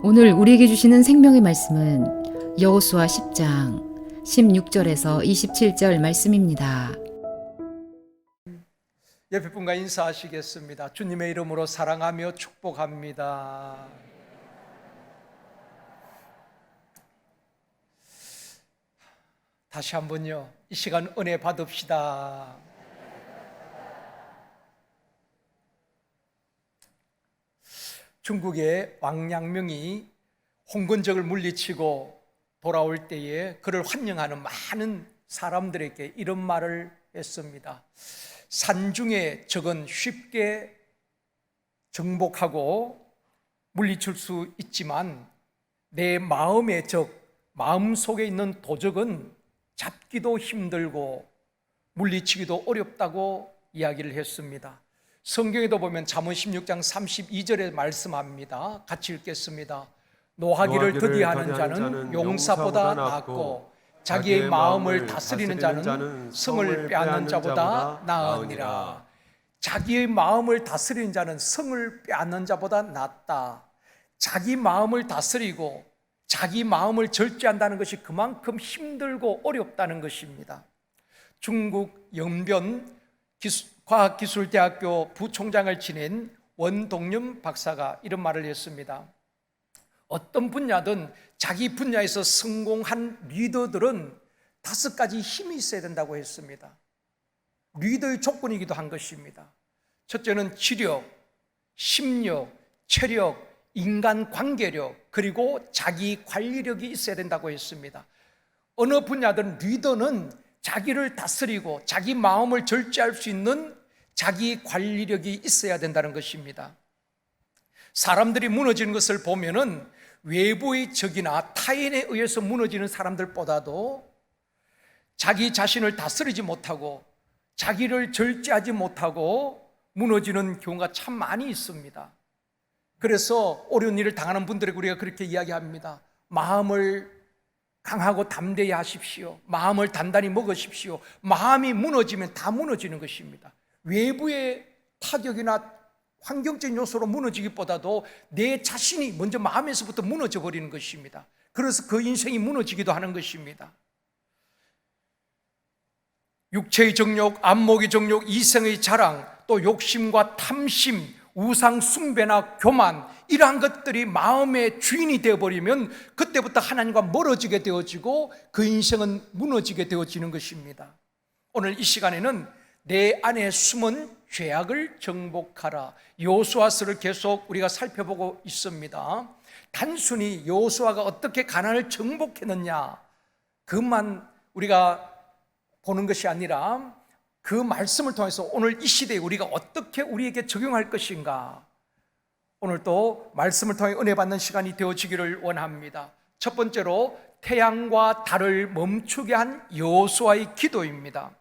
오늘 우리에게 주시는 생명의 말씀은 여호수아 10장 16절에서 27절 말씀입니다. 옆에 분과 인사하시겠습니다. 주님의 이름으로 사랑하며 축복합니다. 다시 한번요, 이 시간 은혜 받읍시다. 중국의 왕양명이 홍건적을 물리치고 돌아올 때에 그를 환영하는 많은 사람들에게 이런 말을 했습니다. 산중의 적은 쉽게 정복하고 물리칠 수 있지만 내 마음의 적, 마음속에 있는 도적은 잡기도 힘들고 물리치기도 어렵다고 이야기를 했습니다. 성경에도 보면 잠언 16장 32절에 말씀합니다. 같이 읽겠습니다. 노하기를 더디하는 자는 용사보다 낫고 자기의 마음을 다스리는 자는 성을 빼앗는 자보다 나으니라. 자기의 마음을 다스리는 자는 성을 빼앗는 자보다 낫다. 자기 마음을 다스리고 자기 마음을 절제한다는 것이 그만큼 힘들고 어렵다는 것입니다. 중국 영변 과학기술대학교 부총장을 지낸 원동윤 박사가 이런 말을 했습니다. 어떤 분야든 자기 분야에서 성공한 리더들은 5가지 힘이 있어야 된다고 했습니다. 리더의 조건이기도 한 것입니다. 첫째는 지력, 심력, 체력, 인간 관계력, 그리고 자기 관리력이 있어야 된다고 했습니다. 어느 분야든 리더는 자기를 다스리고 자기 마음을 절제할 수 있는 자기 관리력이 있어야 된다는 것입니다. 사람들이 무너지는 것을 보면은 외부의 적이나 타인에 의해서 무너지는 사람들보다도 자기 자신을 다스리지 못하고 자기를 절제하지 못하고 무너지는 경우가 참 많이 있습니다. 그래서 어려운 일을 당하는 분들에게 우리가 그렇게 이야기합니다. 마음을 강하고 담대히 하십시오. 마음을 단단히 먹으십시오. 마음이 무너지면 다 무너지는 것입니다. 외부의 타격이나 환경적인 요소로 무너지기보다도 내 자신이 먼저 마음에서부터 무너져 버리는 것입니다. 그래서 그 인생이 무너지기도 하는 것입니다. 육체의 정욕, 안목의 정욕, 이성의 자랑, 또 욕심과 탐심, 우상 숭배나 교만, 이러한 것들이 마음의 주인이 되어버리면 그때부터 하나님과 멀어지게 되어지고 그 인생은 무너지게 되어지는 것입니다. 오늘 이 시간에는 내 안에 숨은 죄악을 정복하라, 여호수아서를 계속 우리가 살펴보고 있습니다. 단순히 여호수아가 어떻게 가나안을 정복했느냐 그것만 우리가 보는 것이 아니라 그 말씀을 통해서 오늘 이 시대에 우리가 어떻게 우리에게 적용할 것인가, 오늘 또 말씀을 통해 은혜 받는 시간이 되어지기를 원합니다. 첫 번째로 태양과 달을 멈추게 한 여호수아의 기도입니다.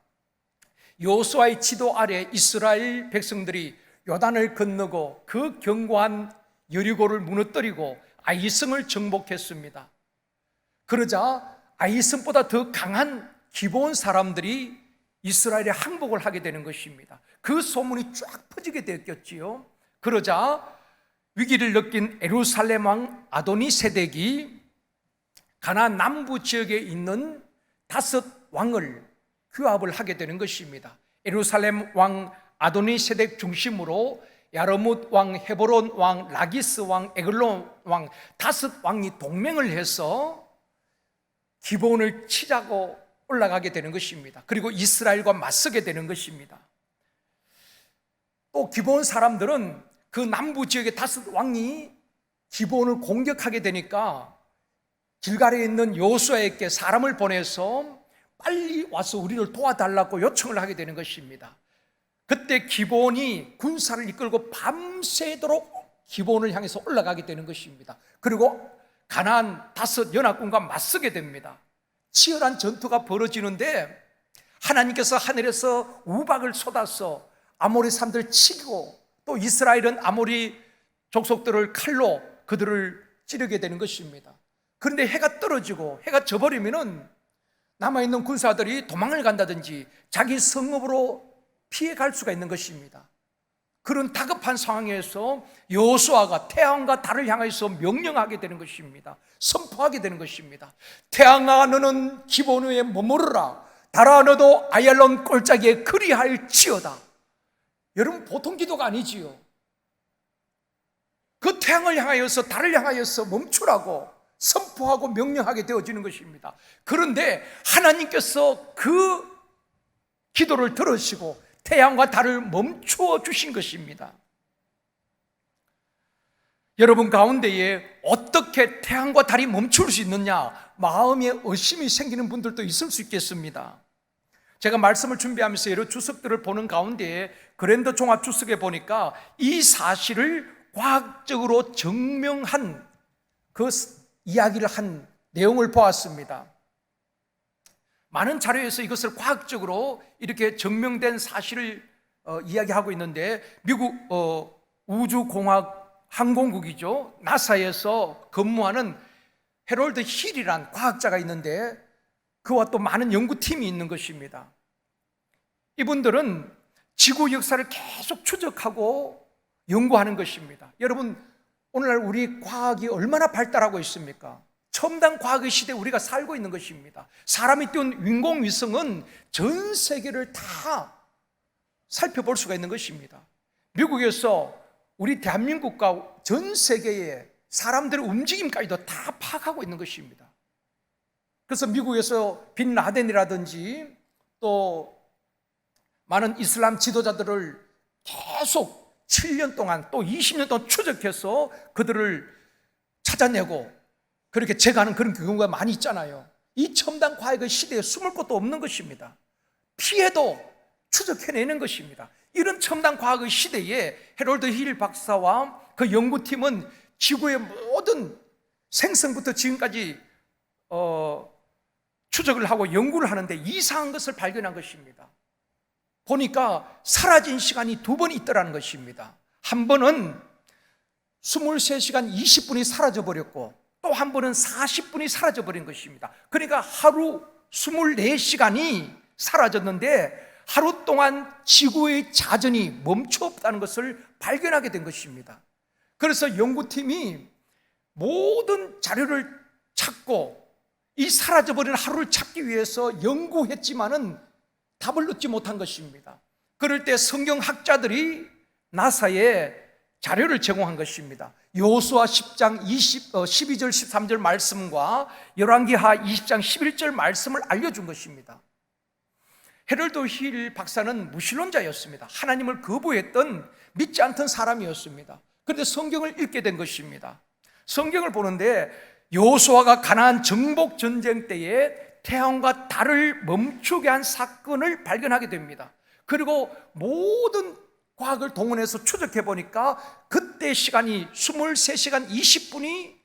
여호수아의 지도 아래 이스라엘 백성들이 요단을 건너고 그 견고한 여리고를 무너뜨리고 아이성을 정복했습니다. 그러자 아이성보다 더 강한 기브온 사람들이 이스라엘에 항복을 하게 되는 것입니다. 그 소문이 쫙 퍼지게 되었겠지요. 그러자 위기를 느낀 예루살렘 왕 아도니세덱이 가나안 남부 지역에 있는 5 왕을 규합을 하게 되는 것입니다. 예루살렘 왕 아도니세덱 중심으로 야르뭇 왕, 헤브론 왕, 라기스 왕, 에글론 왕 5 왕이 동맹을 해서 기브온을 치자고 올라가게 되는 것입니다. 그리고 이스라엘과 맞서게 되는 것입니다. 또 기브온 사람들은 그 남부 지역의 5 왕이 기브온을 공격하게 되니까 길갈에 있는 여호수아에게 사람을 보내서 빨리 와서 우리를 도와달라고 요청을 하게 되는 것입니다. 그때 기브온이 군사를 이끌고 밤새도록 기브온을 향해서 올라가게 되는 것입니다. 그리고 가나안 5 연합군과 맞서게 됩니다. 치열한 전투가 벌어지는데 하나님께서 하늘에서 우박을 쏟아서 아모리 사람들을 치고 또 이스라엘은 아모리 족속들을 칼로 그들을 찌르게 되는 것입니다. 그런데 해가 떨어지고 해가 져버리면은 남아있는 군사들이 도망을 간다든지 자기 성읍으로 피해갈 수가 있는 것입니다. 그런 다급한 상황에서 여호수아가 태양과 달을 향해서 명령하게 되는 것입니다. 선포하게 되는 것입니다. 태양아 너는 기본 위에 머무르라. 달아 너도 아얄론 골짜기에 그리할지어다. 여러분 보통 기도가 아니지요. 그 태양을 향하여서 달을 향하여서 멈추라고 선포하고 명령하게 되어지는 것입니다. 그런데 하나님께서 그 기도를 들으시고 태양과 달을 멈추어 주신 것입니다. 여러분 가운데에 어떻게 태양과 달이 멈출 수 있느냐 마음에 의심이 생기는 분들도 있을 수 있겠습니다. 제가 말씀을 준비하면서 여러 주석들을 보는 가운데 그랜드 종합 주석에 보니까 이 사실을 과학적으로 증명한 그 이야기를 한 내용을 보았습니다. 많은 자료에서 이것을 과학적으로 이렇게 증명된 사실을 이야기하고 있는데 미국 우주공학 항공국이죠. 나사에서 근무하는 해롤드 힐이란 과학자가 있는데 그와 또 많은 연구팀이 있는 것입니다. 이분들은 지구 역사를 계속 추적하고 연구하는 것입니다. 여러분 오늘날 우리 과학이 얼마나 발달하고 있습니까? 첨단 과학의 시대에 우리가 살고 있는 것입니다. 사람이 띄운 인공위성은 전 세계를 다 살펴볼 수가 있는 것입니다. 미국에서 우리 대한민국과 전 세계의 사람들의 움직임까지도 다 파악하고 있는 것입니다. 그래서 미국에서 빈 라덴이라든지 또 많은 이슬람 지도자들을 계속 7년 동안 또 20년 동안 추적해서 그들을 찾아내고 그렇게 제거하는 그런 경우가 많이 있잖아요. 이 첨단 과학의 시대에 숨을 곳도 없는 것입니다. 피해도 추적해내는 것입니다. 이런 첨단 과학의 시대에 해롤드 힐 박사와 그 연구팀은 지구의 모든 생성부터 지금까지 추적을 하고 연구를 하는데 이상한 것을 발견한 것입니다. 보니까 사라진 시간이 두 번 있더라는 것입니다. 한 번은 23시간 20분이 사라져버렸고 또 한 번은 40분이 사라져버린 것입니다. 그러니까 하루 24시간이 사라졌는데 하루 동안 지구의 자전이 멈춰 없다는 것을 발견하게 된 것입니다. 그래서 연구팀이 모든 자료를 찾고 이 사라져버린 하루를 찾기 위해서 연구했지만은 답을 얻지 못한 것입니다. 그럴 때 성경학자들이 나사에 자료를 제공한 것입니다. 여호수아 10장 12절 13절 말씀과 열왕기하 20장 11절 말씀을 알려준 것입니다. 해럴드 힐 박사는 무신론자였습니다. 하나님을 거부했던 믿지 않던 사람이었습니다. 그런데 성경을 읽게 된 것입니다. 성경을 보는데 여호수아가 가나안 정복 전쟁 때에 태양과 달을 멈추게 한 사건을 발견하게 됩니다. 그리고 모든 과학을 동원해서 추적해 보니까 그때 시간이 23시간 20분이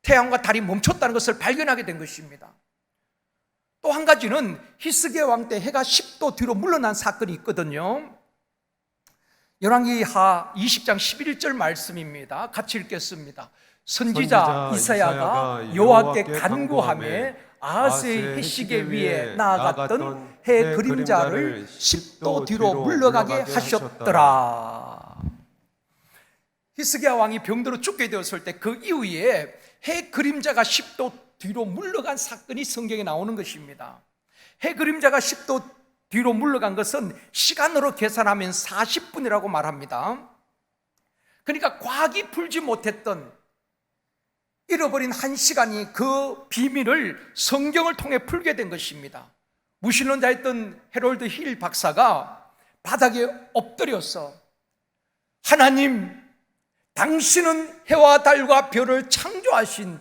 태양과 달이 멈췄다는 것을 발견하게 된 것입니다. 또 한 가지는 히스기야 왕 때 해가 10도 뒤로 물러난 사건이 있거든요. 열왕기하 20장 11절 말씀입니다. 같이 읽겠습니다. 선지자 이사야가 여호와께 간구하며 아하스의 해시계 위에 나아갔던 해 그림자를 10도 뒤로 물러가게 하셨더라. 히스기야 왕이 병들어 죽게 되었을 때 그 이후에 해 그림자가 10도 뒤로 물러간 사건이 성경에 나오는 것입니다. 해 그림자가 10도 뒤로 물러간 것은 시간으로 계산하면 40분이라고 말합니다. 그러니까 과학이 풀지 못했던 잃어버린 한 시간이 그 비밀을 성경을 통해 풀게 된 것입니다. 무신론자였던 해롤드 힐 박사가 바닥에 엎드려서 하나님, 당신은 해와 달과 별을 창조하신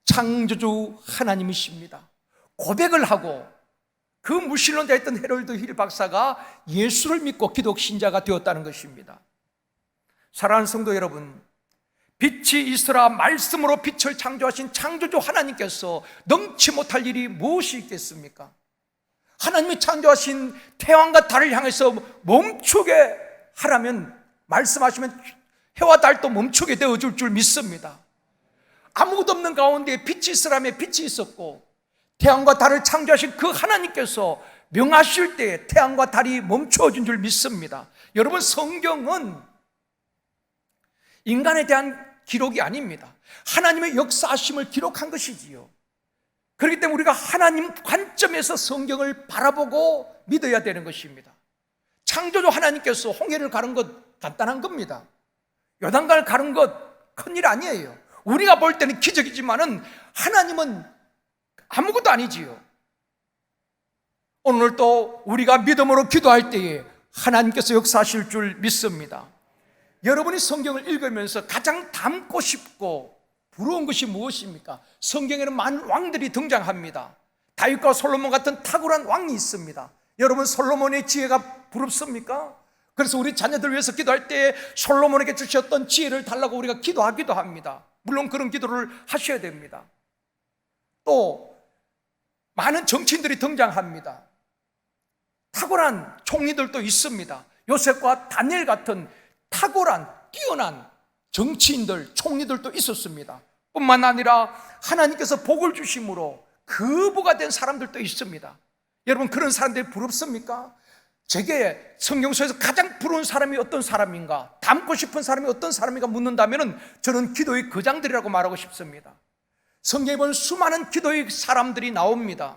창조주 하나님이십니다. 고백을 하고 그 무신론자였던 해롤드 힐 박사가 예수를 믿고 기독 신자가 되었다는 것입니다. 사랑하는 성도 여러분, 빛이 있으라 말씀으로 빛을 창조하신 창조주 하나님께서 넘지 못할 일이 무엇이 있겠습니까? 하나님이 창조하신 태양과 달을 향해서 멈추게 하라면 말씀하시면 해와 달도 멈추게 되어줄 줄 믿습니다. 아무것도 없는 가운데 빛이 있으라며 빛이 있었고 태양과 달을 창조하신 그 하나님께서 명하실 때 태양과 달이 멈추어진 줄 믿습니다. 여러분, 성경은 인간에 대한 기록이 아닙니다. 하나님의 역사하심을 기록한 것이지요. 그렇기 때문에 우리가 하나님 관점에서 성경을 바라보고 믿어야 되는 것입니다. 창조주 하나님께서 홍해를 가른 것 간단한 겁니다. 요단강을 가른 것 큰일 아니에요. 우리가 볼 때는 기적이지만은 하나님은 아무것도 아니지요. 오늘 또 우리가 믿음으로 기도할 때에 하나님께서 역사하실 줄 믿습니다. 여러분이 성경을 읽으면서 가장 닮고 싶고 부러운 것이 무엇입니까? 성경에는 많은 왕들이 등장합니다. 다윗과 솔로몬 같은 탁월한 왕이 있습니다. 여러분, 솔로몬의 지혜가 부럽습니까? 그래서 우리 자녀들 위해서 기도할 때 솔로몬에게 주셨던 지혜를 달라고 우리가 기도하기도 합니다. 물론 그런 기도를 하셔야 됩니다. 또 많은 정치인들이 등장합니다. 탁월한 총리들도 있습니다. 요셉과 다니엘 같은 탁월한 뛰어난 정치인들, 총리들도 있었습니다. 뿐만 아니라 하나님께서 복을 주심으로 거부가 된 사람들도 있습니다. 여러분, 그런 사람들이 부럽습니까? 제게 성경서에서 가장 부러운 사람이 어떤 사람인가, 닮고 싶은 사람이 어떤 사람인가 묻는다면 저는 기도의 거장들이라고 말하고 싶습니다. 성경에 보면 수많은 기도의 사람들이 나옵니다.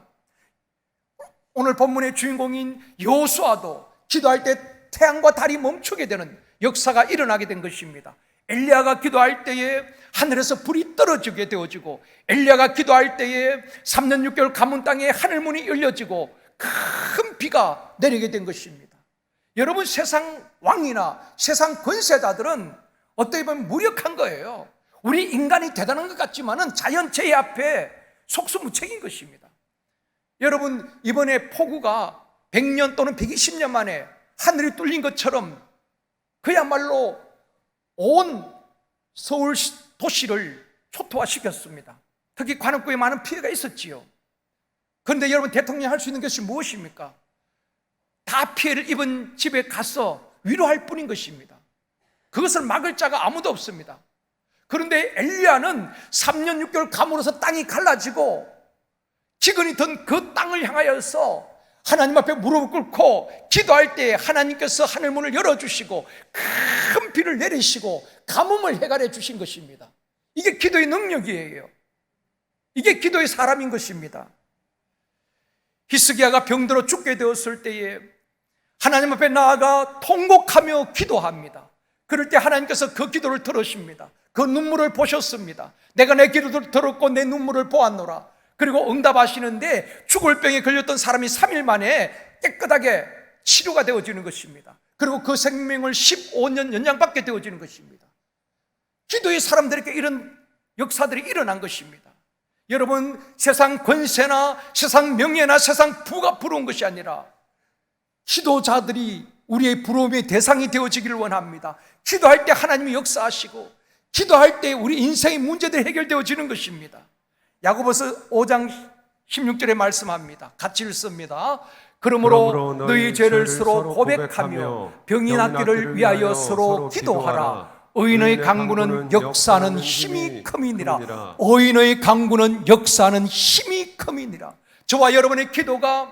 오늘 본문의 주인공인 여호수아도 기도할 때 태양과 달이 멈추게 되는 역사가 일어나게 된 것입니다. 엘리야가 기도할 때에 하늘에서 불이 떨어지게 되어지고, 엘리야가 기도할 때에 3년 6개월 가문 땅에 하늘문이 열려지고 큰 비가 내리게 된 것입니다. 여러분, 세상 왕이나 세상 권세자들은 어떻게 보면 무력한 거예요. 우리 인간이 대단한 것 같지만은 자연재해 앞에 속수무책인 것입니다. 여러분, 이번에 폭우가 100년 또는 120년 만에 하늘이 뚫린 것처럼 그야말로 온 서울 도시를 초토화시켰습니다. 특히 관악구에 많은 피해가 있었지요. 그런데 여러분, 대통령이 할 수 있는 것이 무엇입니까? 다 피해를 입은 집에 가서 위로할 뿐인 것입니다. 그것을 막을 자가 아무도 없습니다. 그런데 엘리야는 3년 6개월 가물어서 땅이 갈라지고 기근이 든 그 땅을 향하여서 하나님 앞에 무릎을 꿇고 기도할 때 하나님께서 하늘문을 열어주시고 큰 비를 내리시고 가뭄을 해결해 주신 것입니다. 이게 기도의 능력이에요. 이게 기도의 사람인 것입니다. 히스기야가 병들어 죽게 되었을 때에 하나님 앞에 나아가 통곡하며 기도합니다. 그럴 때 하나님께서 그 기도를 들으십니다. 그 눈물을 보셨습니다. 내가 내 기도를 들었고 내 눈물을 보았노라. 그리고 응답하시는데 죽을 병에 걸렸던 사람이 3일 만에 깨끗하게 치료가 되어지는 것입니다. 그리고 그 생명을 15년 연장받게 되어지는 것입니다. 기도의 사람들에게 이런 역사들이 일어난 것입니다. 여러분, 세상 권세나 세상 명예나 세상 부가 부러운 것이 아니라 기도자들이 우리의 부러움의 대상이 되어지기를 원합니다. 기도할 때 하나님이 역사하시고 기도할 때 우리 인생의 문제들이 해결되어지는 것입니다. 야고보서 5장 16절에 말씀합니다. 같이 읽습니다. 그러므로 너희 죄를 서로 고백하며 병이 낫기를 위하여 서로 기도하라. 의인의 강구는 역사하는 힘이 큼이니라. 의인의 강구는 역사하는 힘이 큼이니라. 저와 여러분의 기도가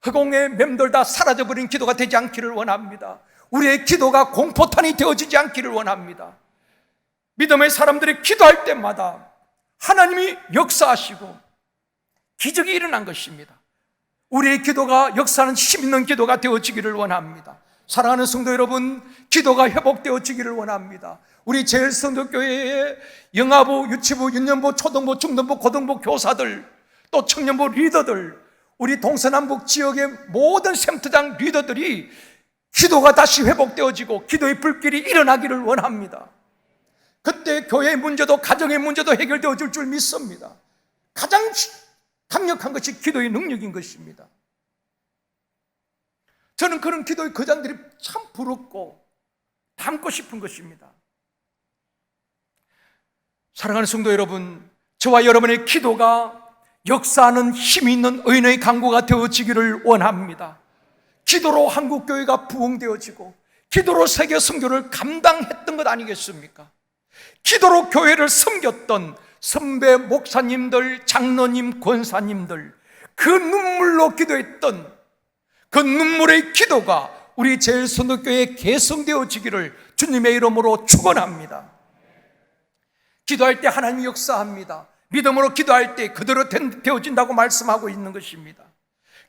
허공에 맴돌다 사라져버린 기도가 되지 않기를 원합니다. 우리의 기도가 공포탄이 되어지지 않기를 원합니다. 믿음의 사람들이 기도할 때마다 하나님이 역사하시고 기적이 일어난 것입니다. 우리의 기도가 역사하는 힘 있는 기도가 되어지기를 원합니다. 사랑하는 성도 여러분, 기도가 회복되어지기를 원합니다. 우리 제일성도교회의 영아부, 유치부, 유년부, 초등부, 중등부, 고등부 교사들, 또 청년부 리더들, 우리 동서남북 지역의 모든 센터장 리더들이 기도가 다시 회복되어지고 기도의 불길이 일어나기를 원합니다. 그때 교회의 문제도 가정의 문제도 해결되어질 줄 믿습니다. 가장 강력한 것이 기도의 능력인 것입니다. 저는 그런 기도의 거장들이 참 부럽고 닮고 싶은 것입니다. 사랑하는 성도 여러분, 저와 여러분의 기도가 역사하는 힘이 있는 의인의 강구가 되어지기를 원합니다. 기도로 한국교회가 부흥되어지고 기도로 세계 선교를 감당했던 것 아니겠습니까? 기도로 교회를 섬겼던 선배 목사님들, 장로님, 권사님들, 그 눈물로 기도했던 그 눈물의 기도가 우리 제일선교교회에 계승되어지기를 주님의 이름으로 축원합니다. 기도할 때 하나님이 역사합니다. 믿음으로 기도할 때 그대로 되어진다고 말씀하고 있는 것입니다.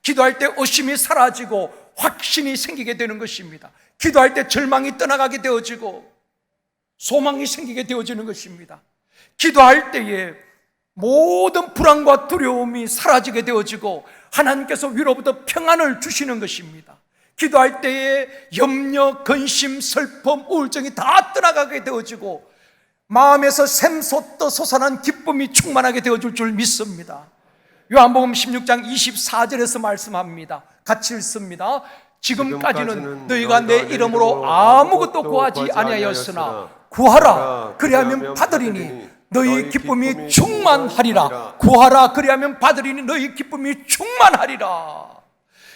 기도할 때 의심이 사라지고 확신이 생기게 되는 것입니다. 기도할 때 절망이 떠나가게 되어지고 소망이 생기게 되어지는 것입니다. 기도할 때에 모든 불안과 두려움이 사라지게 되어지고 하나님께서 위로부터 평안을 주시는 것입니다. 기도할 때에 염려, 근심, 슬픔, 우울증이 다 떠나가게 되어지고 마음에서 샘솟듯 솟아난 기쁨이 충만하게 되어질 줄 믿습니다. 요한복음 16장 24절에서 말씀합니다. 같이 읽습니다. 지금까지는 너희가 내 이름으로 아무것도 구하지 아니하였으나 구하라 그리하면 받으리니 너희 기쁨이 충만하리라. 구하라 그리하면 받으리니 너희 기쁨이 충만하리라.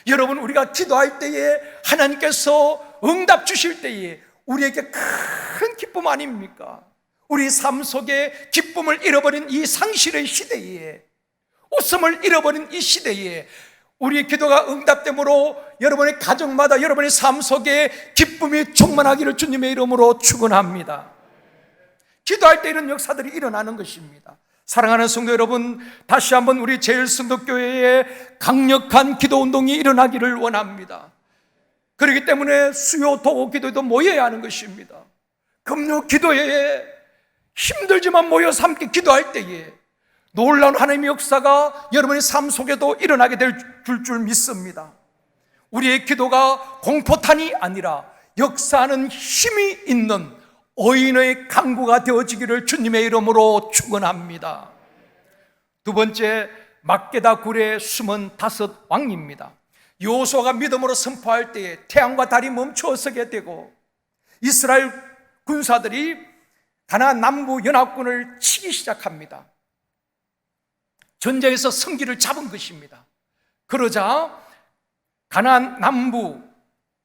여러분, 우리가 기도할 때에 하나님께서 응답 주실 때에 우리에게 큰 기쁨 아닙니까? 우리 삶 속에 기쁨을 잃어버린 이 상실의 시대에, 웃음을 잃어버린 이 시대에 우리의 기도가 응답됨으로 여러분의 가정마다 여러분의 삶 속에 기쁨이 충만하기를 주님의 이름으로 축원합니다. 기도할 때 이런 역사들이 일어나는 것입니다. 사랑하는 성도 여러분, 다시 한번 우리 제일성도교회에 강력한 기도 운동이 일어나기를 원합니다. 그렇기 때문에 수요 도고 기도에도 모여야 하는 것입니다. 금요 기도회에 힘들지만 모여서 함께 기도할 때에 놀라운 하나님의 역사가 여러분의 삶 속에도 일어나게 될 줄 믿습니다. 우리의 기도가 공포탄이 아니라 역사하는 힘이 있는 의인의 강구가 되어지기를 주님의 이름으로 축원합니다. 두 번째, 막게다 굴에 숨은 5 왕입니다. 여호수아가 믿음으로 선포할 때에 태양과 달이 멈추어 서게 되고 이스라엘 군사들이 가나안 남부 연합군을 치기 시작합니다. 전쟁에서 승기를 잡은 것입니다. 그러자 가나안 남부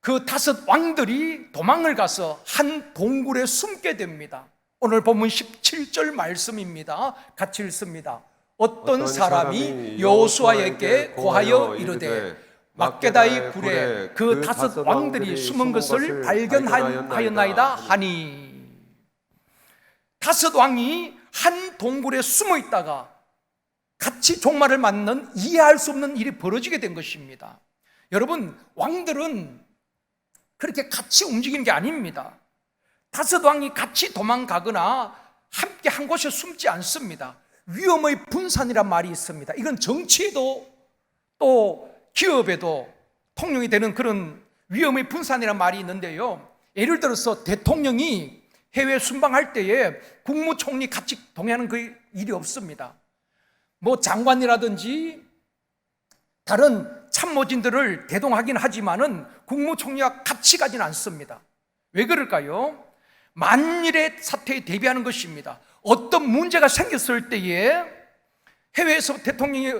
그 5 왕들이 도망을 가서 한 동굴에 숨게 됩니다. 오늘 본문 17절 말씀입니다. 같이 읽습니다. 어떤 사람이 여호수아에게 고하여 이르되 막게다의 굴에 그 5 왕들이 숨은 것을 발견하였나이다 하니, 5 왕이 한 동굴에 숨어 있다가 같이 종말을 맞는 이해할 수 없는 일이 벌어지게 된 것입니다. 여러분, 왕들은 그렇게 같이 움직이는 게 아닙니다. 5 왕이 같이 도망가거나 함께 한 곳에 숨지 않습니다. 위험의 분산이란 말이 있습니다. 이건 정치에도 또 기업에도 통용이 되는 그런 위험의 분산이란 말이 있는데요. 예를 들어서 대통령이 해외 순방할 때에 국무총리 같이 동행하는 그 일이 없습니다. 뭐 장관이라든지 다른 참모진들을 대동하긴 하지만은 국무총리와 같이 가진 않습니다. 왜 그럴까요? 만일의 사태에 대비하는 것입니다. 어떤 문제가 생겼을 때에, 해외에서 대통령이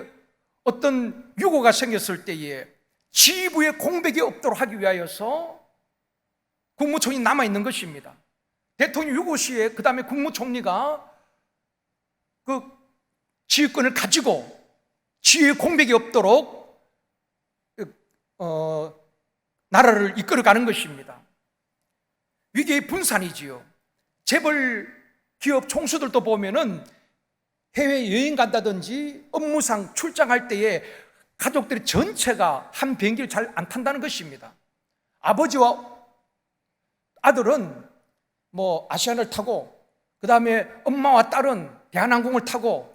어떤 유고가 생겼을 때에 지휘부에 공백이 없도록 하기 위하여서 국무총리 남아있는 것입니다. 대통령 유고 시에 그 다음에 국무총리가 그 지휘권을 가지고 지휘 공백이 없도록 나라를 이끌어가는 것입니다. 위기의 분산이지요. 재벌 기업 총수들도 보면은 해외 여행 간다든지 업무상 출장할 때에 가족들이 전체가 한 비행기를 잘 안 탄다는 것입니다. 아버지와 아들은 뭐 아시아나를 타고, 그 다음에 엄마와 딸은 대한항공을 타고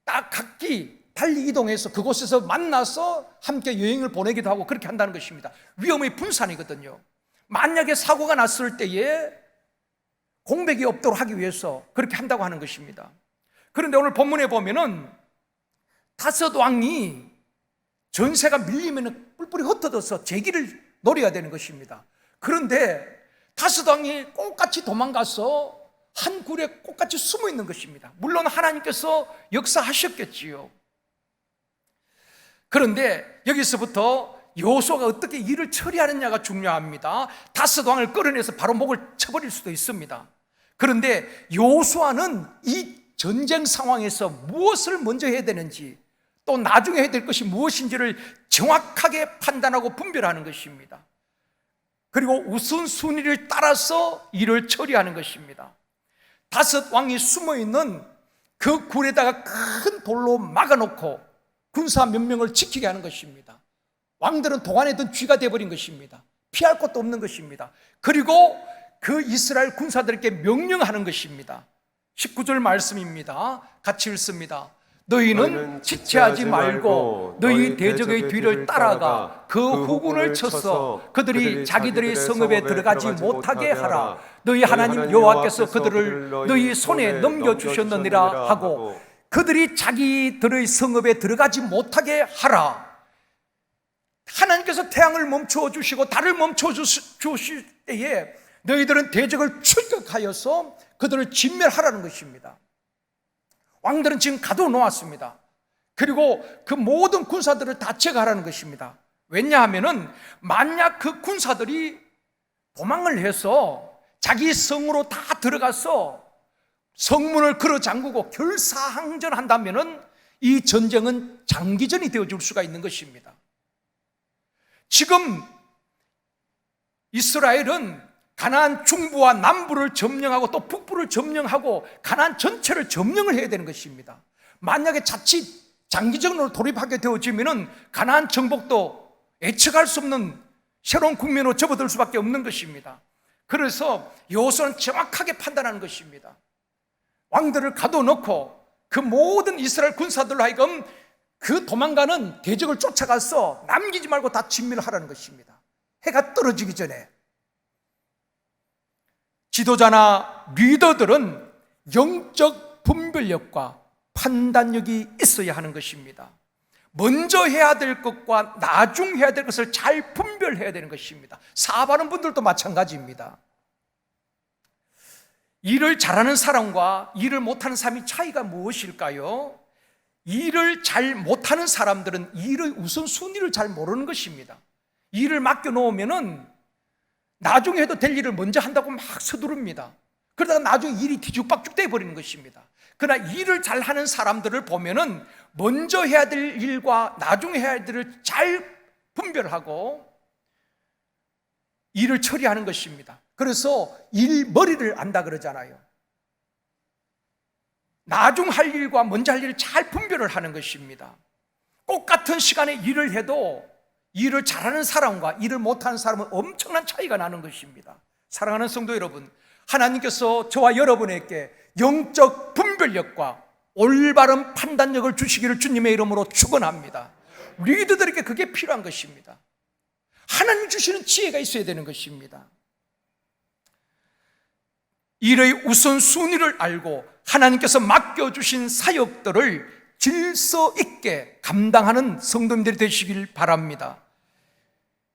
딱 각기 달리 이동해서 그곳에서 만나서 함께 여행을 보내기도 하고 그렇게 한다는 것입니다. 위험의 분산이거든요. 만약에 사고가 났을 때에 공백이 없도록 하기 위해서 그렇게 한다고 하는 것입니다. 그런데 오늘 본문에 보면은 5 왕이 전세가 밀리면 뿔뿔이 흩어져서 재기를 노려야 되는 것입니다. 그런데 5 왕이 똑같이 도망가서 한 굴에 똑같이 숨어 있는 것입니다. 물론 하나님께서 역사하셨겠지요. 그런데 여기서부터 여호수아가 어떻게 일을 처리하느냐가 중요합니다. 5 왕을 끌어내서 바로 목을 쳐버릴 수도 있습니다. 그런데 여호수아는 이 전쟁 상황에서 무엇을 먼저 해야 되는지, 또 나중에 해야 될 것이 무엇인지를 정확하게 판단하고 분별하는 것입니다. 그리고 우선순위를 따라서 일을 처리하는 것입니다. 다섯 왕이 숨어 있는 그 굴에다가 큰 돌로 막아놓고 군사 몇 명을 지키게 하는 것입니다. 왕들은 동안에든 쥐가 되어버린 것입니다. 피할 곳도 없는 것입니다. 그리고 그 이스라엘 군사들에게 명령하는 것입니다. 19절 말씀입니다. 같이 읽습니다. 너희는 지체하지 말고 너희 대적의 뒤를 따라가 그 후군을 쳐서 그들이 자기들의 성읍에 들어가지 못하게 하라. 너희 하나님 여호와께서 그들을 너희 손에 넘겨주셨느니라 하고 그들이 자기들의 성읍에 들어가지 못하게 하라. 하나님께서 태양을 멈추어 주시고 달을 멈추어 주실 때에 너희들은 대적을 출격하여서 그들을 진멸하라는 것입니다. 왕들은 지금 가둬놓았습니다. 그리고 그 모든 군사들을 다 제거하라는 것입니다. 왜냐하면 만약 그 군사들이 도망을 해서 자기 성으로 다 들어가서 성문을 걸어 잠그고 결사항전한다면 이 전쟁은 장기전이 되어줄 수가 있는 것입니다. 지금 이스라엘은 가나안 중부와 남부를 점령하고 또 북부를 점령하고 가나안 전체를 점령을 해야 되는 것입니다. 만약에 자칫 장기전으로 돌입하게 되어지면 가나안 정복도 예측할 수 없는 새로운 국면으로 접어들 수밖에 없는 것입니다. 그래서 여호수아는 정확하게 판단하는 것입니다. 왕들을 가둬놓고 그 모든 이스라엘 군사들로 하여금 그 도망가는 대적을 쫓아가서 남기지 말고 다 진멸하라는 것입니다. 해가 떨어지기 전에. 지도자나 리더들은 영적 분별력과 판단력이 있어야 하는 것입니다. 먼저 해야 될 것과 나중 해야 될 것을 잘 분별해야 되는 것입니다. 사업하는 분들도 마찬가지입니다. 일을 잘하는 사람과 일을 못하는 사람의 차이가 무엇일까요? 일을 잘 못하는 사람들은 일의 우선순위를 잘 모르는 것입니다. 일을 맡겨놓으면 나중에 해도 될 일을 먼저 한다고 막 서두릅니다. 그러다가 나중에 일이 뒤죽박죽 되어버리는 것입니다. 그러나 일을 잘하는 사람들을 보면은 먼저 해야 될 일과 나중에 해야 될 일을 잘 분별하고 일을 처리하는 것입니다. 그래서 일머리를 안다 그러잖아요. 나중 할 일과 먼저 할 일을 잘 분별을 하는 것입니다. 똑같은 시간에 일을 해도 일을 잘하는 사람과 일을 못하는 사람은 엄청난 차이가 나는 것입니다. 사랑하는 성도 여러분, 하나님께서 저와 여러분에게 영적 분별력과 올바른 판단력을 주시기를 주님의 이름으로 축원합니다. 리더들에게 그게 필요한 것입니다. 하나님 주시는 지혜가 있어야 되는 것입니다. 일의 우선순위를 알고 하나님께서 맡겨주신 사역들을 질서 있게 감당하는 성도님들이 되시길 바랍니다.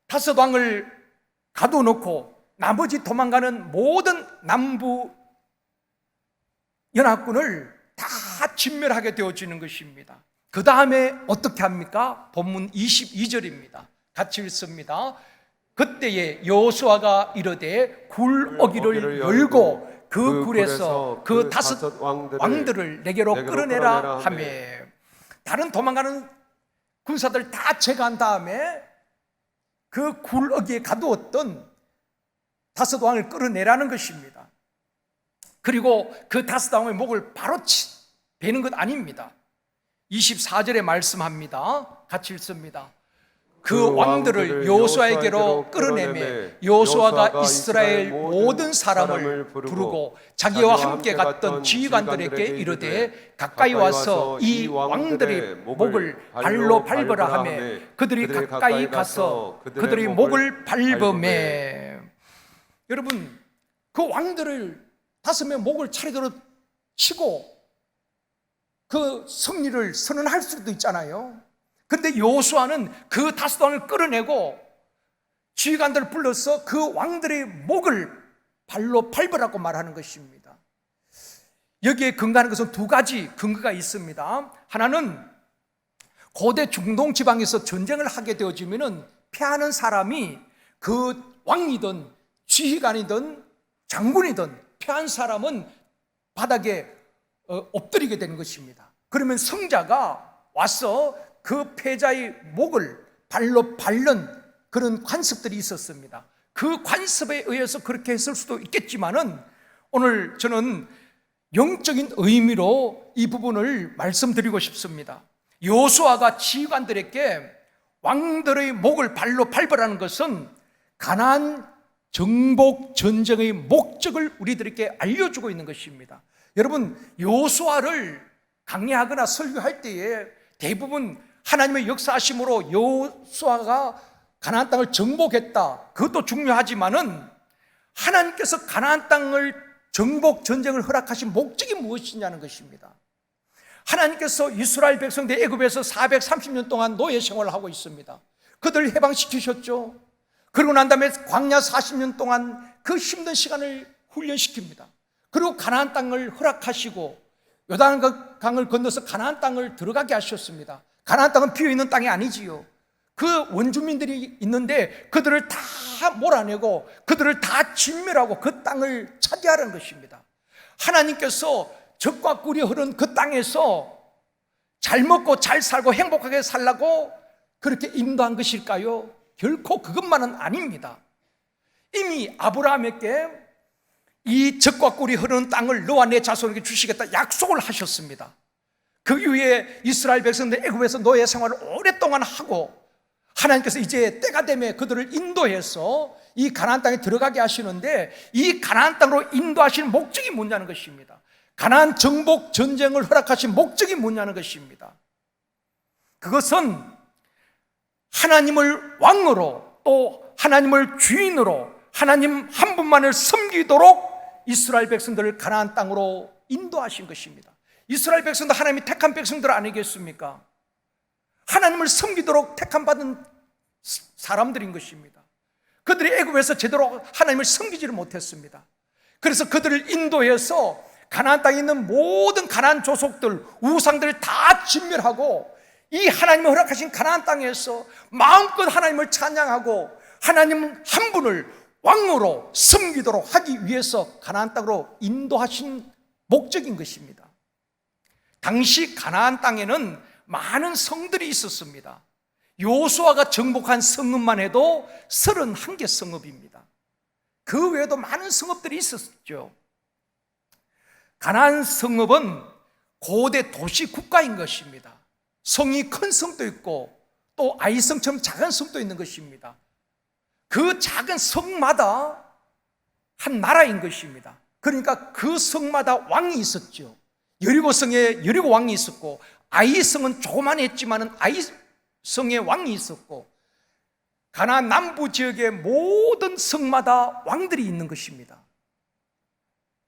다섯 왕을 가둬놓고 나머지 도망가는 모든 남부 연합군을 다 진멸하게 되어지는 것입니다. 그 다음에 어떻게 합니까? 본문 22절입니다. 같이 읽습니다. 그때에 여호수아가 이르되 굴어기를 열고 그 굴에서 그 다섯 왕들을 내게로 끌어내라 하며, 다른 도망가는 군사들 다 제거한 다음에 그 굴어기에 가두었던 다섯 왕을 끌어내라는 것입니다. 그리고 그 다섯 왕의 목을 바로 베는 것 아닙니다. 24절에 말씀합니다. 같이 읽습니다. 그 왕들을 여호수아에게로 끌어내매 여호수아가 이스라엘 모든 사람을 부르고 자기와 함께 갔던 지휘관들에게 이르되 가까이 와서 이 왕들의 목을 발로 밟으라 하며 그들이 가까이 가서 그들의 목을 밟으매. 여러분, 그 왕들을 다섯 명 목을 차례대로 치고 그 승리를 선언할 수도 있잖아요. 그런데 여호수아는 그 다섯 왕을 끌어내고 지휘관들을 불러서 그 왕들의 목을 발로 밟으라고 말하는 것입니다. 여기에 근거하는 것은 두 가지 근거가 있습니다. 하나는 고대 중동 지방에서 전쟁을 하게 되어지면 패하는 사람이 그 왕이든 지휘관이든 장군이든 패한 사람은 바닥에 엎드리게 되는 것입니다. 그러면 승자가 와서 그 패자의 목을 발로 밟는 그런 관습들이 있었습니다. 그 관습에 의해서 그렇게 했을 수도 있겠지만은 오늘 저는 영적인 의미로 이 부분을 말씀드리고 싶습니다. 여호수아가 지휘관들에게 왕들의 목을 발로 밟으라는 것은 가나안 정복 전쟁의 목적을 우리들에게 알려주고 있는 것입니다. 여러분, 여호수아를 강의하거나 설교할 때에 대부분 하나님의 역사하심으로 여호수아가 가나안 땅을 정복했다, 그것도 중요하지만은 하나님께서 가나안 땅을 정복 전쟁을 허락하신 목적이 무엇이냐는 것입니다. 하나님께서 이스라엘 백성들 애굽에서 430년 동안 노예 생활을 하고 있습니다. 그들을 해방시키셨죠. 그러고 난 다음에 광야 40년 동안 그 힘든 시간을 훈련시킵니다. 그리고 가나안 땅을 허락하시고 요단강을 건너서 가나안 땅을 들어가게 하셨습니다. 가나안 땅은 비어있는 땅이 아니지요. 그 원주민들이 있는데 그들을 다 몰아내고 그들을 다 진멸하고 그 땅을 차지하라는 것입니다. 하나님께서 젖과 꿀이 흐른 그 땅에서 잘 먹고 잘 살고 행복하게 살라고 그렇게 인도한 것일까요? 결코 그것만은 아닙니다. 이미 아브라함에게 이 젖과 꿀이 흐르는 땅을 너와 내 자손에게 주시겠다 약속을 하셨습니다. 그 이후에 이스라엘 백성들 애굽에서 노예 생활을 오랫동안 하고 하나님께서 이제 때가 되면 그들을 인도해서 이 가나안 땅에 들어가게 하시는데, 이 가나안 땅으로 인도하시는 목적이 뭐냐는 것입니다. 가나안 정복 전쟁을 허락하신 목적이 뭐냐는 것입니다. 그것은 하나님을 왕으로 또 하나님을 주인으로 하나님 한 분만을 섬기도록 이스라엘 백성들을 가나안 땅으로 인도하신 것입니다. 이스라엘 백성도 하나님이 택한 백성들 아니겠습니까? 하나님을 섬기도록 택함받은 사람들인 것입니다. 그들이 애굽에서 제대로 하나님을 섬기지를 못했습니다. 그래서 그들을 인도해서 가나안 땅에 있는 모든 가나안 족속들, 우상들을 다 진멸하고 이 하나님이 허락하신 가나안 땅에서 마음껏 하나님을 찬양하고 하나님 한 분을 왕으로 섬기도록 하기 위해서 가나안 땅으로 인도하신 목적인 것입니다. 당시 가나안 땅에는 많은 성들이 있었습니다. 여호수아가 정복한 성읍만 해도 31개 성읍입니다. 그 외에도 많은 성읍들이 있었죠. 가나안 성읍은 고대 도시 국가인 것입니다. 성이 큰 성도 있고 또 아이성처럼 작은 성도 있는 것입니다. 그 작은 성마다 한 나라인 것입니다. 그러니까 그 성마다 왕이 있었죠. 여리고성에 여리고 왕이 있었고, 아이성은 조그만했지만은 아이성에 왕이 있었고, 가나안 남부 지역의 모든 성마다 왕들이 있는 것입니다.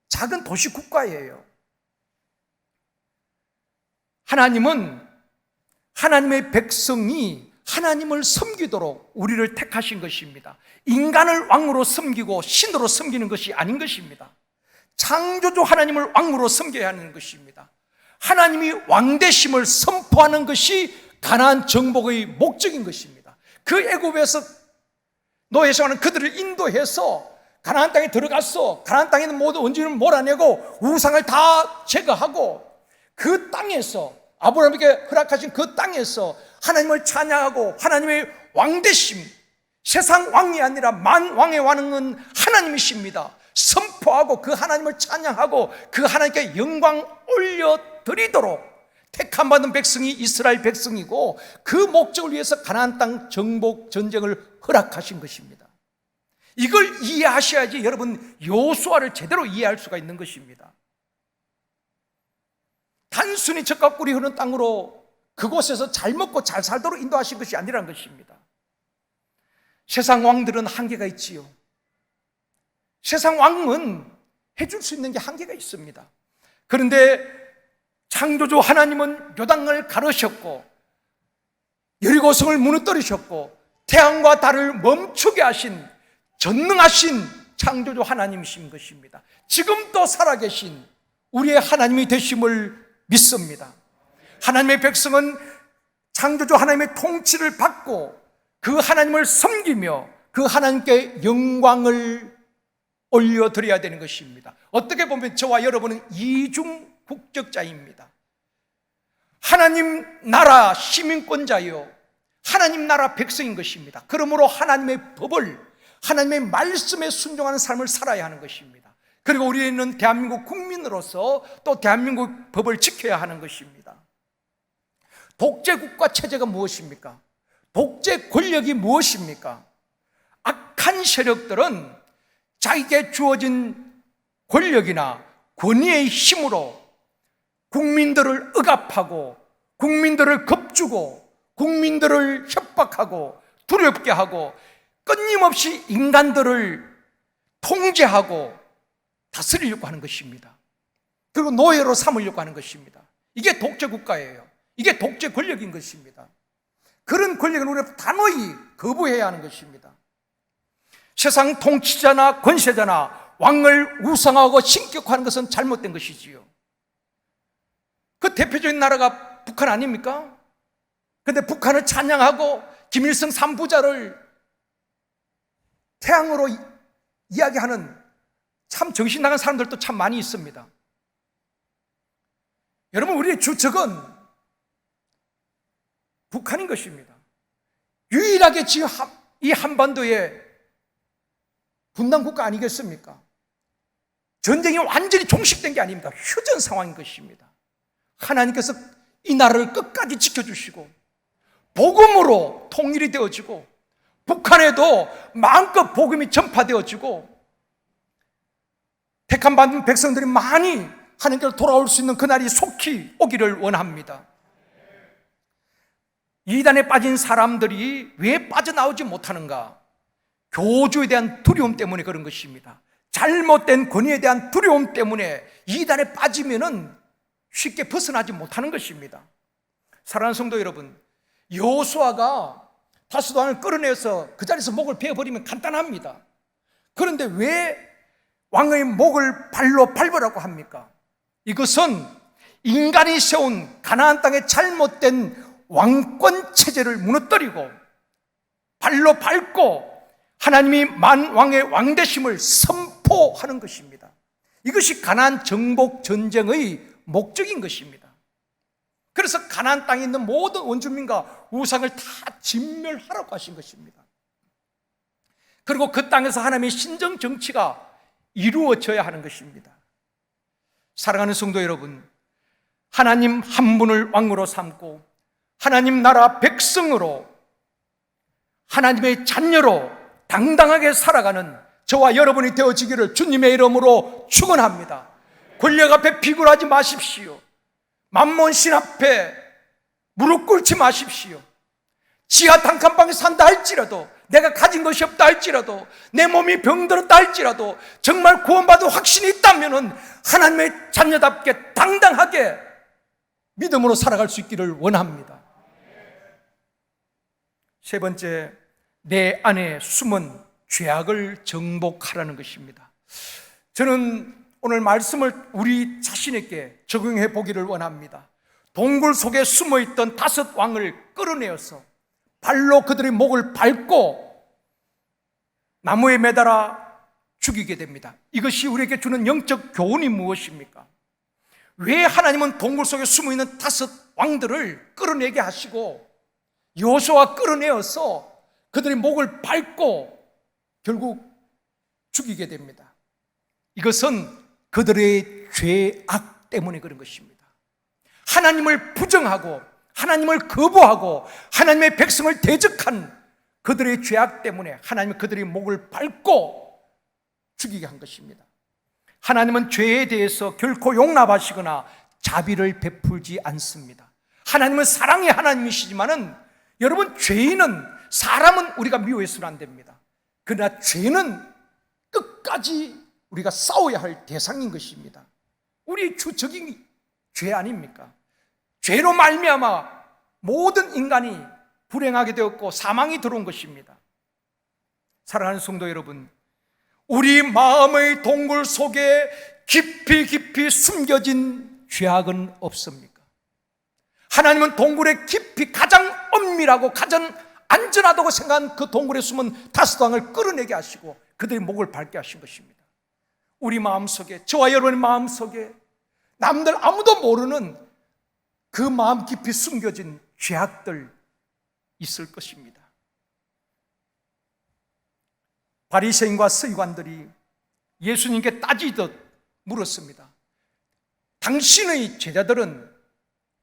작은 도시 국가예요. 하나님은 하나님의 백성이 하나님을 섬기도록 우리를 택하신 것입니다. 인간을 왕으로 섬기고 신으로 섬기는 것이 아닌 것입니다. 창조주 하나님을 왕으로 섬겨야 하는 것입니다. 하나님이 왕되심을 선포하는 것이 가나안 정복의 목적인 것입니다. 그 애굽에서 노예 생활하는 그들을 인도해서 가나안 땅에 들어가서 가나안 땅에 있는 모든 원주민을 몰아내고 우상을 다 제거하고 그 땅에서 아브라함에게 허락하신 그 땅에서 하나님을 찬양하고 하나님의 왕되심, 세상 왕이 아니라 만왕의 왕은 하나님이십니다. 선포하고 그 하나님을 찬양하고 그 하나님께 영광 올려드리도록 택함받은 백성이 이스라엘 백성이고, 그 목적을 위해서 가나안 땅 정복 전쟁을 허락하신 것입니다. 이걸 이해하셔야지 여러분 여호수아를 제대로 이해할 수가 있는 것입니다. 단순히 젖과 꿀이 흐르는 땅으로 그곳에서 잘 먹고 잘 살도록 인도하신 것이 아니라는 것입니다. 세상 왕들은 한계가 있지요. 세상 왕은 해줄 수 있는 게 한계가 있습니다. 그런데 창조주 하나님은 요단강을 가르셨고 여리고성을 무너뜨리셨고 태양과 달을 멈추게 하신 전능하신 창조주 하나님이신 것입니다. 지금도 살아계신 우리의 하나님이 되심을 믿습니다. 하나님의 백성은 창조주 하나님의 통치를 받고 그 하나님을 섬기며 그 하나님께 영광을 올려드려야 되는 것입니다. 어떻게 보면 저와 여러분은 이중 국적자입니다. 하나님 나라 시민권자요, 하나님 나라 백성인 것입니다. 그러므로 하나님의 법을, 하나님의 말씀에 순종하는 삶을 살아야 하는 것입니다. 그리고 우리는 대한민국 국민으로서 또 대한민국 법을 지켜야 하는 것입니다. 독재 국가 체제가 무엇입니까? 독재 권력이 무엇입니까? 악한 세력들은 자기에게 주어진 권력이나 권위의 힘으로 국민들을 억압하고 국민들을 겁주고 국민들을 협박하고 두렵게 하고 끊임없이 인간들을 통제하고 다스리려고 하는 것입니다. 그리고 노예로 삼으려고 하는 것입니다. 이게 독재 국가예요. 이게 독재 권력인 것입니다. 그런 권력을 우리가 단호히 거부해야 하는 것입니다. 세상 통치자나 권세자나 왕을 우상하고 신격화하는 것은 잘못된 것이지요. 그 대표적인 나라가 북한 아닙니까? 그런데 북한을 찬양하고 김일성 3부자를 태양으로 이야기하는 참 정신 나간 사람들도 참 많이 있습니다. 여러분, 우리의 주적은 북한인 것입니다. 유일하게 지금 이 한반도에 분단 국가 아니겠습니까? 전쟁이 완전히 종식된 게 아닙니다. 휴전 상황인 것입니다. 하나님께서 이 나라를 끝까지 지켜주시고 복음으로 통일이 되어지고 북한에도 마음껏 복음이 전파되어지고 택함받은 백성들이 많이 하나님께로 돌아올 수 있는 그날이 속히 오기를 원합니다. 이단에 빠진 사람들이 왜 빠져나오지 못하는가? 교주에 대한 두려움 때문에 그런 것입니다. 잘못된 권위에 대한 두려움 때문에 이단에 빠지면은 쉽게 벗어나지 못하는 것입니다. 사랑하는 성도 여러분, 여호수아가 다섯 왕을 끌어내서 그 자리에서 목을 베어버리면 간단합니다. 그런데 왜 왕의 목을 발로 밟으라고 합니까? 이것은 인간이 세운 가나안 땅의 잘못된 왕권 체제를 무너뜨리고 발로 밟고 하나님이 만왕의 왕되심을 선포하는 것입니다. 이것이 가나안 정복 전쟁의 목적인 것입니다. 그래서 가나안 땅에 있는 모든 원주민과 우상을 다 진멸하라고 하신 것입니다. 그리고 그 땅에서 하나님의 신정 정치가 이루어져야 하는 것입니다. 사랑하는 성도 여러분, 하나님 한 분을 왕으로 삼고 하나님 나라 백성으로 하나님의 자녀로 당당하게 살아가는 저와 여러분이 되어지기를 주님의 이름으로 축원합니다. 권력 앞에 비굴하지 마십시오. 만몬신 앞에 무릎 꿇지 마십시오. 지하 단칸방에 산다 할지라도, 내가 가진 것이 없다 할지라도, 내 몸이 병들었다 할지라도 정말 구원받은 확신이 있다면 하나님의 자녀답게 당당하게 믿음으로 살아갈 수 있기를 원합니다. 세 번째, 내 안에 숨은 죄악을 정복하라는 것입니다. 저는 오늘 말씀을 우리 자신에게 적용해 보기를 원합니다. 동굴 속에 숨어있던 다섯 왕을 끌어내어서 발로 그들의 목을 밟고 나무에 매달아 죽이게 됩니다. 이것이 우리에게 주는 영적 교훈이 무엇입니까? 왜 하나님은 동굴 속에 숨어있는 다섯 왕들을 끌어내게 하시고 여호수아가 끌어내어서 그들의 목을 밟고 결국 죽이게 됩니다. 이것은 그들의 죄악 때문에 그런 것입니다. 하나님을 부정하고 하나님을 거부하고 하나님의 백성을 대적한 그들의 죄악 때문에 하나님은 그들의 목을 밟고 죽이게 한 것입니다. 하나님은 죄에 대해서 결코 용납하시거나 자비를 베풀지 않습니다. 하나님은 사랑의 하나님이시지만은 여러분, 죄인은, 사람은 우리가 미워해서는 안 됩니다. 그러나 죄는 끝까지 우리가 싸워야 할 대상인 것입니다. 우리 주적인 죄 아닙니까? 죄로 말미암아 모든 인간이 불행하게 되었고 사망이 들어온 것입니다. 사랑하는 성도 여러분, 우리 마음의 동굴 속에 깊이 깊이 숨겨진 죄악은 없습니까? 하나님은 동굴에 깊이 가장 엄밀하고 가장 안전하다고 생각한 그 동굴에 숨은 다섯 왕을 끌어내게 하시고 그들의 목을 밟게 하신 것입니다. 우리 마음속에, 저와 여러분의 마음속에 남들 아무도 모르는 그 마음 깊이 숨겨진 죄악들 있을 것입니다. 바리새인과 서기관들이 예수님께 따지듯 물었습니다. 당신의 제자들은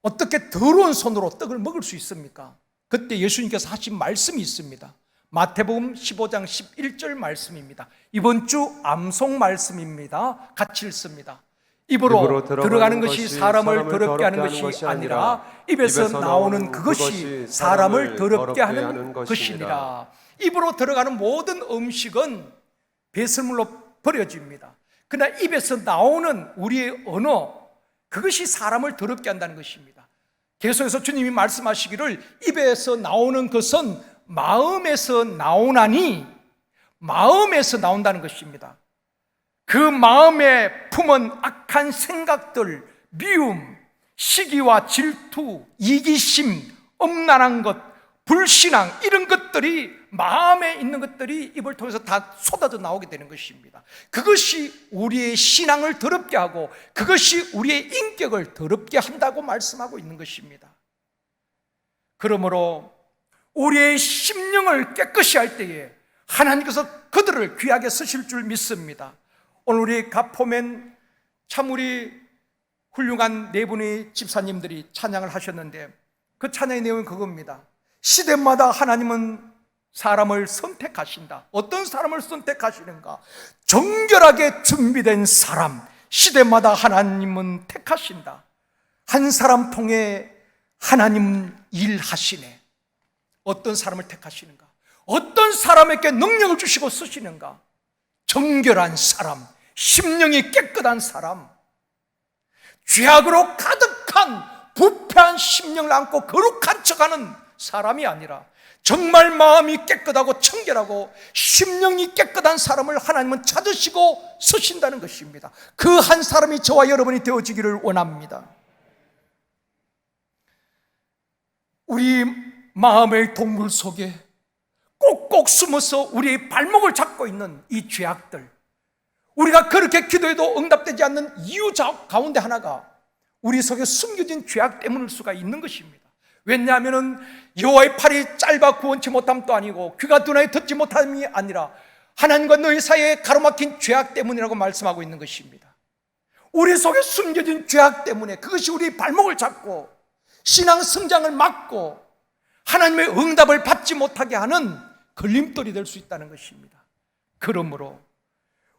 어떻게 더러운 손으로 떡을 먹을 수 있습니까? 그때 예수님께서 하신 말씀이 있습니다. 마태복음 15장 11절 말씀입니다. 이번 주 암송 말씀입니다. 같이 읽습니다. 입으로 들어가는 것이 사람을 더럽게 하는 것이 아니라 입에서 나오는 그것이 사람을 더럽게 하는 것이니라. 입으로 들어가는 모든 음식은 배설물로 버려집니다. 그러나 입에서 나오는 우리의 언어, 그것이 사람을 더럽게 한다는 것입니다. 계속해서 주님이 말씀하시기를 입에서 나오는 것은 마음에서 나오나니, 마음에서 나온다는 것입니다. 그 마음에 품은 악한 생각들, 미움, 시기와 질투, 이기심, 엄란한 것, 불신앙, 이런 것들이 마음에 있는 것들이 입을 통해서 다 쏟아져 나오게 되는 것입니다. 그것이 우리의 신앙을 더럽게 하고 그것이 우리의 인격을 더럽게 한다고 말씀하고 있는 것입니다. 그러므로 우리의 심령을 깨끗이 할 때에 하나님께서 그들을 귀하게 쓰실 줄 믿습니다. 오늘 우리 가포맨 참 우리 훌륭한 네 분의 집사님들이 찬양을 하셨는데 그 찬양의 내용은 그겁니다. 시대마다 하나님은 사람을 선택하신다. 어떤 사람을 선택하시는가? 정결하게 준비된 사람, 시대마다 하나님은 택하신다. 한 사람 통해 하나님 일하시네. 어떤 사람을 택하시는가? 어떤 사람에게 능력을 주시고 쓰시는가? 정결한 사람, 심령이 깨끗한 사람, 죄악으로 가득한 부패한 심령을 안고 거룩한 척하는 사람이 아니라 정말 마음이 깨끗하고 청결하고 심령이 깨끗한 사람을 하나님은 찾으시고 쓰신다는 것입니다. 그 한 사람이 저와 여러분이 되어지기를 원합니다. 우리 마음의 동물 속에 꼭꼭 숨어서 우리의 발목을 잡고 있는 이 죄악들, 우리가 그렇게 기도해도 응답되지 않는 이유 가운데 하나가 우리 속에 숨겨진 죄악 때문일 수가 있는 것입니다. 왜냐하면 여호와의 팔이 짧아 구원치 못함도 아니고 귀가 둔하여 듣지 못함이 아니라 하나님과 너희 사이에 가로막힌 죄악 때문이라고 말씀하고 있는 것입니다. 우리 속에 숨겨진 죄악 때문에 그것이 우리 발목을 잡고 신앙 성장을 막고 하나님의 응답을 받지 못하게 하는 걸림돌이 될 수 있다는 것입니다. 그러므로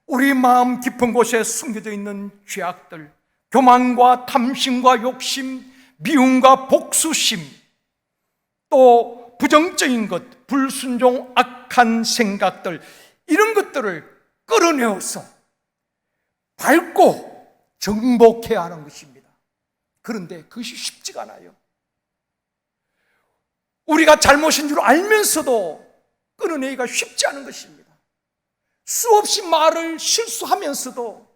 우리 마음 깊은 곳에 숨겨져 있는 죄악들, 교만과 탐심과 욕심, 미움과 복수심, 또 부정적인 것, 불순종, 악한 생각들, 이런 것들을 끌어내어서 밟고 정복해야 하는 것입니다. 그런데 그것이 쉽지가 않아요. 우리가 잘못인 줄 알면서도 끌어내기가 쉽지 않은 것입니다. 수없이 말을 실수하면서도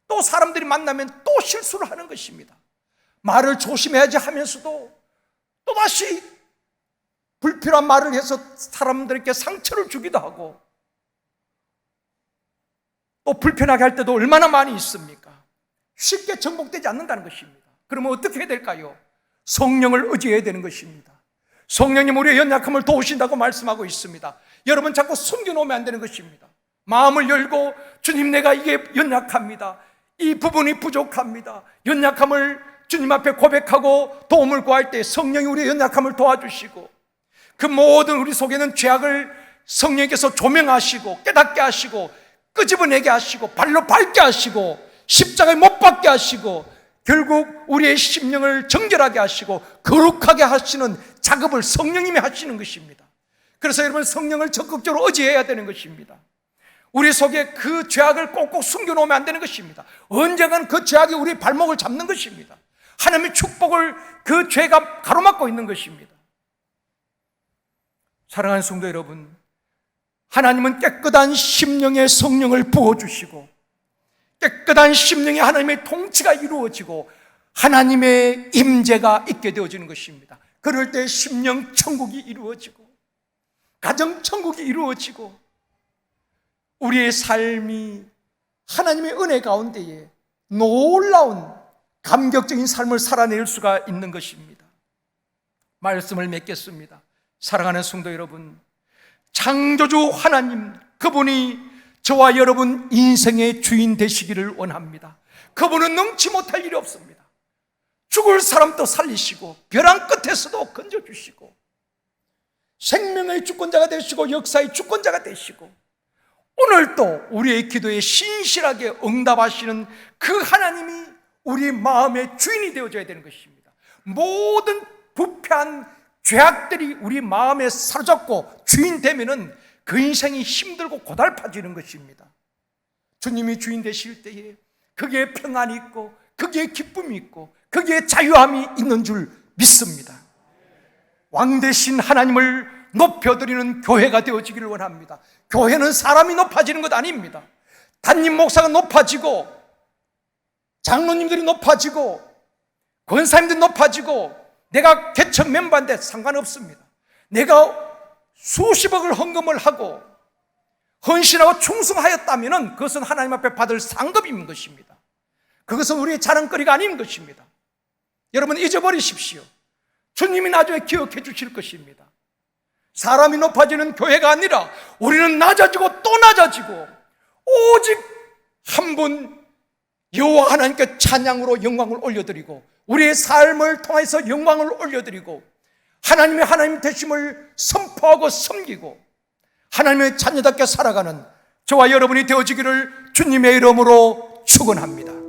또 사람들이 만나면 또 실수를 하는 것입니다. 말을 조심해야지 하면서도 또다시 불필요한 말을 해서 사람들에게 상처를 주기도 하고 또 불편하게 할 때도 얼마나 많이 있습니까? 쉽게 정복되지 않는다는 것입니다. 그러면 어떻게 해야 될까요? 성령을 의지해야 되는 것입니다. 성령님 우리의 연약함을 도우신다고 말씀하고 있습니다. 여러분 자꾸 숨겨놓으면 안 되는 것입니다. 마음을 열고 주님 내가 이게 연약합니다. 이 부분이 부족합니다. 연약함을 주님 앞에 고백하고 도움을 구할 때 성령이 우리의 연약함을 도와주시고 그 모든 우리 속에는 죄악을 성령께서 조명하시고 깨닫게 하시고 끄집어내게 하시고 발로 밟게 하시고 십자가에 못 박게 하시고 결국 우리의 심령을 정결하게 하시고 거룩하게 하시는 작업을 성령님이 하시는 것입니다. 그래서 여러분 성령을 적극적으로 의지해야 되는 것입니다. 우리 속에 그 죄악을 꼭꼭 숨겨놓으면 안 되는 것입니다. 언젠가는 그 죄악이 우리 발목을 잡는 것입니다. 하나님의 축복을 그 죄가 가로막고 있는 것입니다. 사랑하는 성도 여러분, 하나님은 깨끗한 심령에 성령을 부어주시고 깨끗한 심령에 하나님의 통치가 이루어지고 하나님의 임재가 있게 되어지는 것입니다. 그럴 때 심령 천국이 이루어지고 가정 천국이 이루어지고 우리의 삶이 하나님의 은혜 가운데에 놀라운 감격적인 삶을 살아낼 수가 있는 것입니다. 말씀을 맺겠습니다. 사랑하는 성도 여러분, 창조주 하나님, 그분이 저와 여러분 인생의 주인 되시기를 원합니다. 그분은 능치 못할 일이 없습니다. 죽을 사람도 살리시고 벼랑 끝에서도 건져주시고 생명의 주권자가 되시고 역사의 주권자가 되시고 오늘도 우리의 기도에 신실하게 응답하시는 그 하나님이 우리 마음의 주인이 되어줘야 되는 것입니다. 모든 부패한 죄악들이 우리 마음에 사로잡고 주인 되면은 그 인생이 힘들고 고달파지는 것입니다. 주님이 주인 되실 때에 거기에 평안이 있고 거기에 기쁨이 있고 거기에 자유함이 있는 줄 믿습니다. 왕 되신 하나님을 높여드리는 교회가 되어지기를 원합니다. 교회는 사람이 높아지는 것 아닙니다. 담임 목사가 높아지고 장로님들이 높아지고 권사님들이 높아지고 내가 개척 멤버인데 상관없습니다. 내가 수십억을 헌금을 하고 헌신하고 충성하였다면 그것은 하나님 앞에 받을 상급인 것입니다. 그것은 우리의 자랑거리가 아닌 것입니다. 여러분 잊어버리십시오. 주님이 나중에 기억해 주실 것입니다. 사람이 높아지는 교회가 아니라 우리는 낮아지고 또 낮아지고 오직 한 분 여호와 하나님께 찬양으로 영광을 올려드리고 우리의 삶을 통해서 영광을 올려드리고 하나님의 하나님 되심을 선포하고 섬기고 하나님의 자녀답게 살아가는 저와 여러분이 되어지기를 주님의 이름으로 축원합니다.